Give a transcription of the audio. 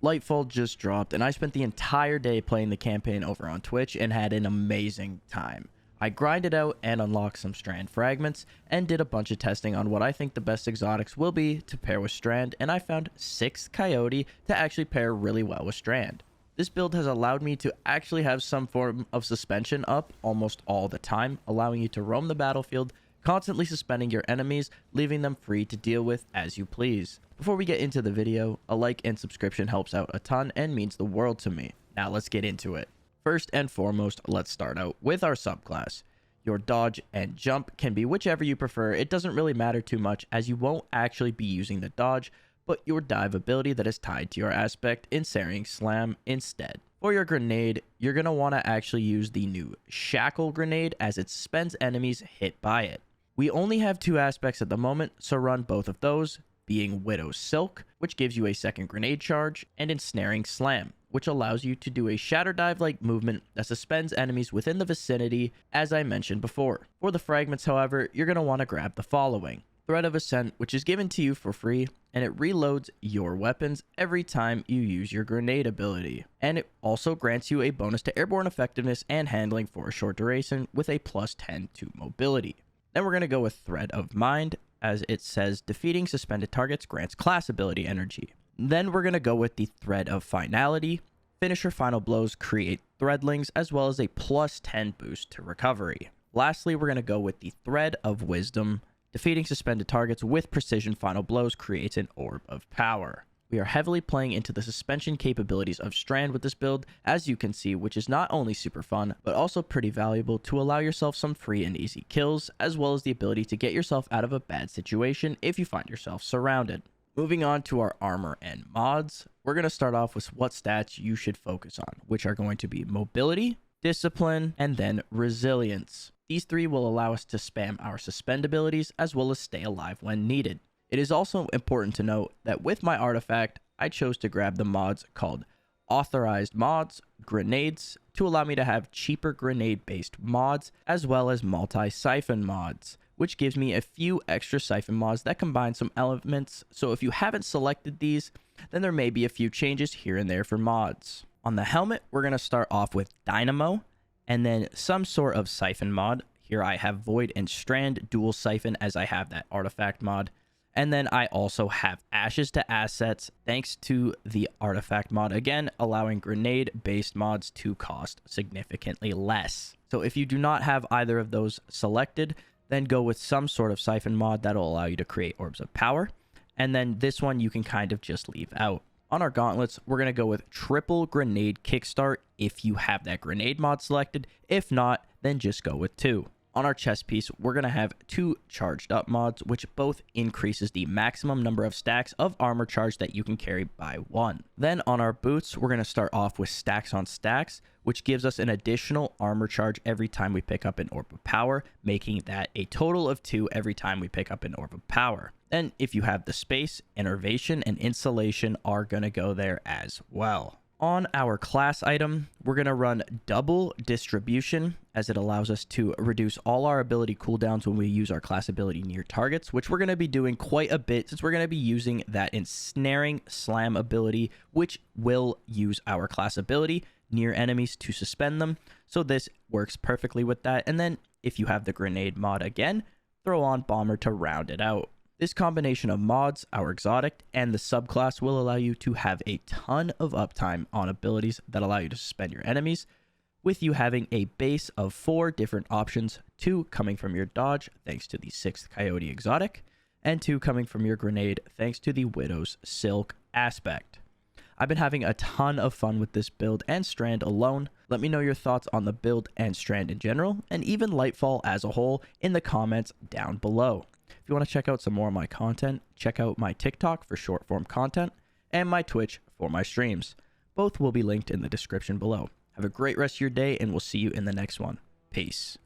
Lightfall just dropped, and I spent the entire day playing the campaign over on Twitch and had an amazing time. I grinded out and unlocked some Strand fragments and did a bunch of testing on what I think the best exotics will be to pair with Strand, and I found 6th Coyote to actually pair really well with Strand. This build has allowed me to actually have some form of suspension up almost all the time, allowing you to roam the battlefield, constantly suspending your enemies, leaving them free to deal with as you please. Before we get into the video, a like and subscription helps out a ton and means the world to me. Now let's get into it. First and foremost, let's start out with our subclass. Your dodge and jump can be whichever you prefer. It doesn't really matter too much as you won't actually be using the dodge, but your dive ability that is tied to your aspect in Ensnaring Slam instead. For your grenade, you're going to want to actually use the new Shackle grenade as it suspends enemies hit by it. We only have 2 aspects at the moment, so run both of those, being Widow's Silk, which gives you a second grenade charge, and Ensnaring Slam, which allows you to do a shatter dive-like movement that suspends enemies within the vicinity, as I mentioned before. For the fragments, however, you're going to want to grab the following. Thread of Ascent, which is given to you for free, and it reloads your weapons every time you use your grenade ability. And it also grants you a bonus to airborne effectiveness and handling for a short duration with a plus 10 to mobility. Then we're going to go with Thread of Mind, as it says defeating suspended targets grants class ability energy. Then we're going to go with the Thread of Finality. Finisher final blows create threadlings as well as a plus 10 boost to recovery. Lastly, we're going to go with the Thread of Wisdom. Defeating suspended targets with precision final blows creates an orb of power. We are heavily playing into the suspension capabilities of Strand with this build, as you can see, which is not only super fun, but also pretty valuable to allow yourself some free and easy kills, as well as the ability to get yourself out of a bad situation if you find yourself surrounded. Moving on to our armor and mods, we're going to start off with what stats you should focus on, which are going to be mobility, discipline, and then resilience. These 3 will allow us to spam our suspend abilities as well as stay alive when needed. It is also important to note that with my artifact, I chose to grab the mods called Authorized Mods, Grenades, to allow me to have cheaper grenade-based mods as well as multi-siphon mods, which gives me a few extra siphon mods that combine some elements, so if you haven't selected these, then there may be a few changes here and there for mods. On the helmet, we're going to start off with Dynamo, and then some sort of siphon mod. Here I have Void and Strand dual siphon as I have that artifact mod. And then I also have Ashes to Assets thanks to the artifact mod, again allowing grenade-based mods to cost significantly less. So if you do not have either of those selected, then go with some sort of siphon mod that'll allow you to create orbs of power. And then this one you can kind of just leave out. On our gauntlets, we're going to go with triple grenade kickstart if you have that grenade mod selected. If not, then just go with 2. On our chest piece, we're going to have 2 charged up mods, which both increases the maximum number of stacks of armor charge that you can carry by 1. Then on our boots, we're going to start off with stacks on stacks, which gives us an additional armor charge every time we pick up an orb of power, making that a total of 2 every time we pick up an orb of power. Then if you have the space, innervation and insulation are going to go there as well. On our class item, we're going to run double distribution as it allows us to reduce all our ability cooldowns when we use our class ability near targets, which we're going to be doing quite a bit since we're going to be using that Ensnaring Slam ability, which will use our class ability near enemies to suspend them. So this works perfectly with that. And then if you have the grenade mod again, throw on Bomber to round it out. This combination of mods, our exotic, and the subclass will allow you to have a ton of uptime on abilities that allow you to suspend your enemies, with you having a base of 4 different options, 2 coming from your dodge thanks to the 6th Coyote exotic, and 2 coming from your grenade thanks to the Widow's Silk aspect. I've been having a ton of fun with this build and Strand alone. Let me know your thoughts on the build and Strand in general, and even Lightfall as a whole in the comments down below. If you want to check out some more of my content, check out my TikTok for short form content and my Twitch for my streams. Both will be linked in the description below. Have a great rest of your day and we'll see you in the next one. Peace.